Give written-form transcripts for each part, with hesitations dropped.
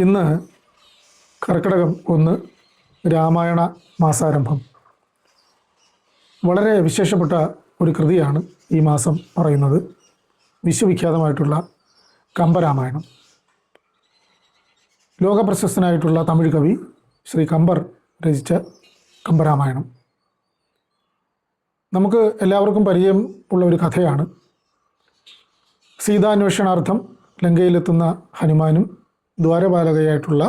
ഇന്ന് കർക്കിടകം 1 രാമായണ മാസാരംഭം. വളരെ വിശേഷപ്പെട്ട ഒരു കൃതിയാണ് ഈ മാസം പറയുന്നത്. വിശ്വവിഖ്യാതമായിട്ടുള്ള കമ്പരാമായണം. ലോകപ്രശസ്തനായിട്ടുള്ള തമിഴ് കവി ശ്രീ കമ്പർ രചിച്ച കമ്പരാമായണം. നമുക്ക് എല്ലാവർക്കും പരിചയം ഉള്ള ഒരു കഥയാണ്. സീതാന്വേഷണാർത്ഥം ലങ്കയിലെത്തുന്ന ഹനുമാനും ദ്വാരപാലകയായിട്ടുള്ള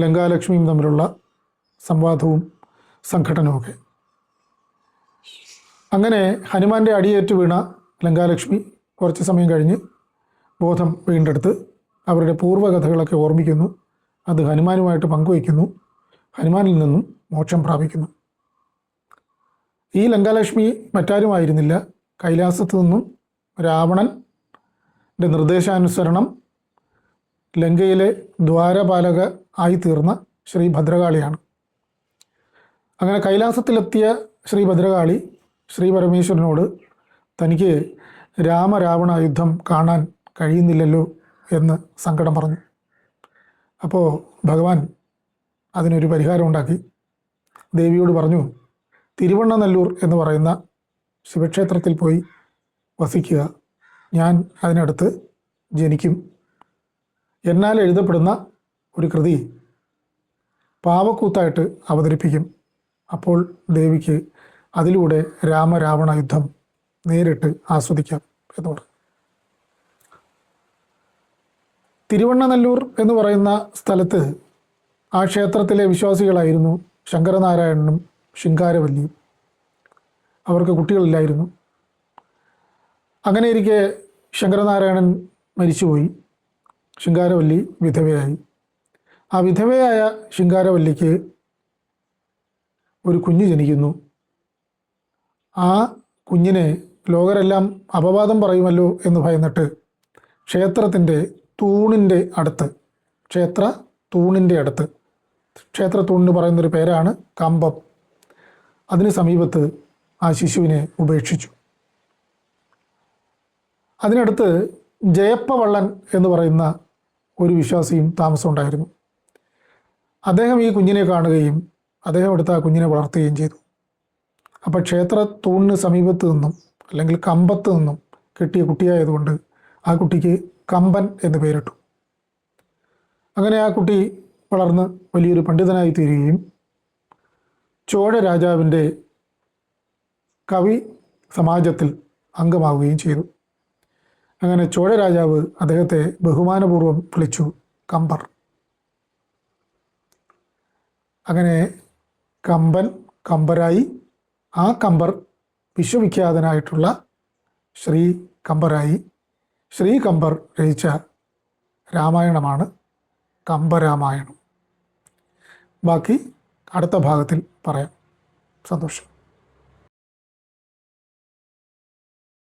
ലങ്കാലക്ഷ്മിയും തമ്മിലുള്ള സംവാദവും സംഘട്ടനവുമൊക്കെ. അങ്ങനെ ഹനുമാൻ്റെ അടിയേറ്റ് വീണ ലങ്കാലക്ഷ്മി കുറച്ച് സമയം കഴിഞ്ഞ് ബോധം വീണ്ടെടുത്ത് അവരുടെ പൂർവ്വകഥകളൊക്കെ ഓർമ്മിക്കുന്നു. അത് ഹനുമാനുമായിട്ട് പങ്കുവയ്ക്കുന്നു. ഹനുമാനിൽ നിന്നും മോക്ഷം പ്രാപിക്കുന്നു. ഈ ലങ്കാലക്ഷ്മി മറ്റാരുമായിരുന്നില്ല, കൈലാസത്തു നിന്നും രാവണൻ്റെ നിർദ്ദേശാനുസരണം ലങ്കയിലെ ദ്വാരപാലക ആയിത്തീർന്ന ശ്രീ ഭദ്രകാളിയാണ്. അങ്ങനെ കൈലാസത്തിലെത്തിയ ശ്രീ ഭദ്രകാളി ശ്രീ പരമേശ്വരനോട് തനിക്ക് രാമരാവണ യുദ്ധം കാണാൻ കഴിയുന്നില്ലല്ലോ എന്ന് സങ്കടം പറഞ്ഞു. അപ്പോൾ ഭഗവാൻ അതിനൊരു പരിഹാരം ഉണ്ടാക്കി. ദേവിയോട് പറഞ്ഞു, തിരുവണ്ണനല്ലൂർ എന്ന് പറയുന്ന ശിവക്ഷേത്രത്തിൽ പോയി വസിക്കുക. ഞാൻ അതിനടുത്ത് ജനിക്കും. എന്നാൽ എഴുതപ്പെടുന്ന ഒരു കൃതി പാവക്കൂത്തായിട്ട് അവതരിപ്പിക്കും. അപ്പോൾ ദേവിക്ക് അതിലൂടെ രാമരാവണ യുദ്ധം നേരിട്ട് ആസ്വദിക്കാം എന്ന് പറഞ്ഞു. തിരുവണ്ണനല്ലൂർ എന്ന് പറയുന്ന സ്ഥലത്ത് ആ ക്ഷേത്രത്തിലെ വിശ്വാസികളായിരുന്നു ശങ്കരനാരായണനും ശൃംഗാരവല്ലിയും. അവർക്ക് കുട്ടികളില്ലായിരുന്നു. അങ്ങനെയിരിക്കെ ശങ്കരനാരായണൻ മരിച്ചുപോയി. ശൃംഗാരവല്ലി വിധവയായി. ആ വിധവയായ ശൃംഗാരവല്ലിക്ക് ഒരു കുഞ്ഞ് ജനിക്കുന്നു. ആ കുഞ്ഞിനെ ലോകരെല്ലാം അപവാദം പറയുമല്ലോ എന്ന് ഭയന്നിട്ട് ക്ഷേത്രത്തിൻ്റെ തൂണിൻ്റെ അടുത്ത്, ക്ഷേത്ര തൂണിന് പറയുന്നൊരു പേരാണ് കമ്പം, അതിന് സമീപത്ത് ആ ശിശുവിനെ ഉപേക്ഷിച്ചു. അതിനടുത്ത് ജയപ്പവള്ളൻ എന്ന് പറയുന്ന ഒരു വിശ്വാസിയും താമസമുണ്ടായിരുന്നു. അദ്ദേഹം ഈ കുഞ്ഞിനെ കാണുകയും അദ്ദേഹം എടുത്ത് ആ കുഞ്ഞിനെ വളർത്തുകയും ചെയ്തു. അപ്പോൾ ക്ഷേത്ര തൂണിന് സമീപത്ത് നിന്നും അല്ലെങ്കിൽ കമ്പത്ത് നിന്നും കിട്ടിയ കുട്ടിയായതുകൊണ്ട് ആ കുട്ടിക്ക് കമ്പൻ എന്ന് പേരിട്ടു. അങ്ങനെ ആ കുട്ടി വളർന്ന് വലിയൊരു പണ്ഡിതനായി തീരുകയും ചോഴ രാജാവിൻ്റെ കവി സമാജത്തിൽ അംഗമാവുകയും ചെയ്തു. അങ്ങനെ ചോഴ രാജാവ് അദ്ദേഹത്തെ ബഹുമാനപൂർവ്വം വിളിച്ചു കമ്പർ. അങ്ങനെ കമ്പൻ കമ്പരായി. ആ കമ്പർ വിശ്വവിഖ്യാതനായിട്ടുള്ള ശ്രീ കമ്പരായി. ശ്രീ കമ്പർ രചിച്ച രാമായണമാണ് കമ്പരാമായണം. ബാക്കി അടുത്ത ഭാഗത്തിൽ പറയാം. സന്തോഷം.